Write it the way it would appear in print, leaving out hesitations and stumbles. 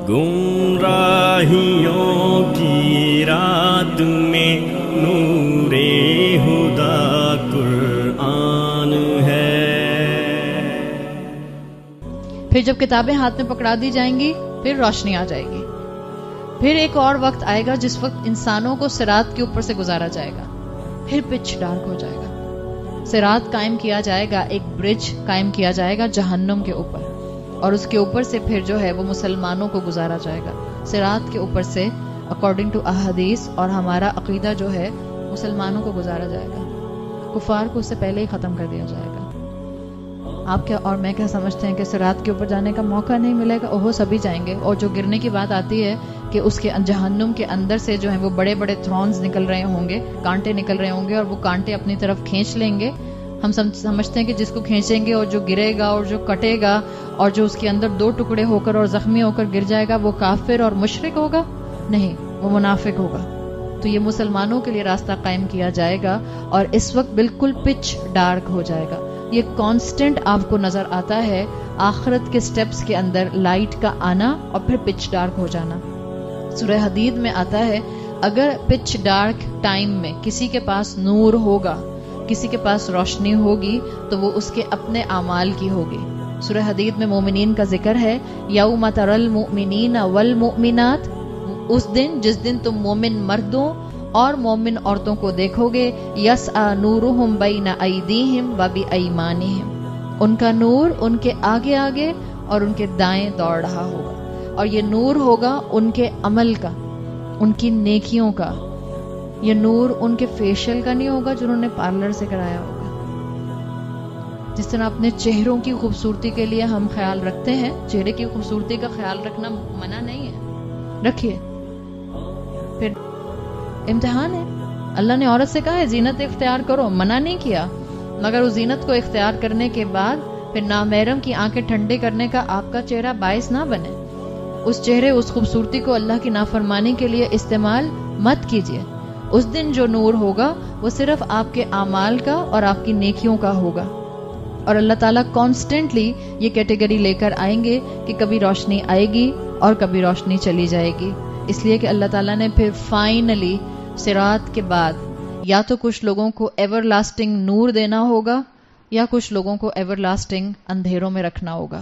گمراہیوں کی رات میں نور ہدا قرآن ہے. پھر جب کتابیں ہاتھ میں پکڑا دی جائیں گی پھر روشنی آ جائے گی. پھر ایک اور وقت آئے گا جس وقت انسانوں کو صراط کے اوپر سے گزارا جائے گا. پھر پچ ڈارک ہو جائے گا. صراط قائم کیا جائے گا, ایک برج قائم کیا جائے گا جہنم کے اوپر, اور اس کے اوپر سے پھر جو ہے وہ مسلمانوں کو گزارا جائے گا. صراط کے اوپر سے اکارڈنگ ٹو احادیث اور ہمارا عقیدہ جو ہے مسلمانوں کو گزارا جائے گا. کفار کو اس سے پہلے ہی ختم کر دیا جائے گا. آپ کیا اور میں کیا سمجھتے ہیں کہ صراط کے اوپر جانے کا موقع نہیں ملے گا؟ اوہو سبھی جائیں گے. اور جو گرنے کی بات آتی ہے کہ اس کے جہنم کے اندر سے جو ہے وہ بڑے بڑے تھرونز نکل رہے ہوں گے, کانٹے نکل رہے ہوں گے, اور وہ کانٹے اپنی طرف کھینچ لیں گے. ہم سمجھتے ہیں کہ جس کو کھینچیں گے اور جو گرے گا اور جو کٹے گا اور جو اس کے اندر دو ٹکڑے ہو کر اور زخمی ہو کر گر جائے گا وہ کافر اور مشرک ہوگا؟ نہیں, وہ منافق ہوگا. تو یہ مسلمانوں کے لیے راستہ قائم کیا جائے گا, اور اس وقت بالکل پچ ڈارک ہو جائے گا. یہ کانسٹنٹ آپ کو نظر آتا ہے آخرت کے سٹیپس کے اندر, لائٹ کا آنا اور پھر پچ ڈارک ہو جانا. سورہ حدید میں آتا ہے اگر پچ ڈارک ٹائم میں کسی کے پاس نور ہوگا, کسی کے پاس روشنی ہوگی, تو وہ اس کے اپنے اعمال کی ہوگی. سورہ حدید میں مومنین کا ذکر ہے, یوم تری المؤمنین والمؤمنات, اس دن جس دن تم مومن مردوں اور مومن عورتوں کو دیکھو گے, یسعی نورہم بین ایدیہم وبایمانہم, ان کا نور ان کے آگے آگے اور ان کے دائیں دوڑ رہا ہوگا. اور یہ نور ہوگا ان کے عمل کا, ان کی نیکیوں کا. یہ نور ان کے فیشل کا نہیں ہوگا جنہوں نے پارلر سے کرایا ہوگا. جس طرح اپنے چہروں کی خوبصورتی کے لیے ہم خیال رکھتے ہیں, چہرے کی خوبصورتی کا خیال رکھنا منع نہیں ہے, رکھیے. پھر امتحان ہے, اللہ نے عورت سے کہا ہے زینت اختیار کرو, منع نہیں کیا, مگر اس زینت کو اختیار کرنے کے بعد پھر نامحرم کی آنکھیں ٹھنڈے کرنے کا آپ کا چہرہ باعث نہ بنے. اس چہرے, اس خوبصورتی کو اللہ کی نافرمانی کے لیے استعمال مت کیجیے. اس دن جو نور ہوگا وہ صرف آپ کے اعمال کا اور آپ کی نیکیوں کا ہوگا. اور اللہ تعالیٰ کانسٹنٹلی یہ کیٹیگری لے کر آئیں گے کہ کبھی روشنی آئے گی اور کبھی روشنی چلی جائے گی. اس لیے کہ اللہ تعالیٰ نے پھر فائنلی صراط کے بعد یا تو کچھ لوگوں کو ایور لاسٹنگ نور دینا ہوگا یا کچھ لوگوں کو ایور لاسٹنگ اندھیروں میں رکھنا ہوگا.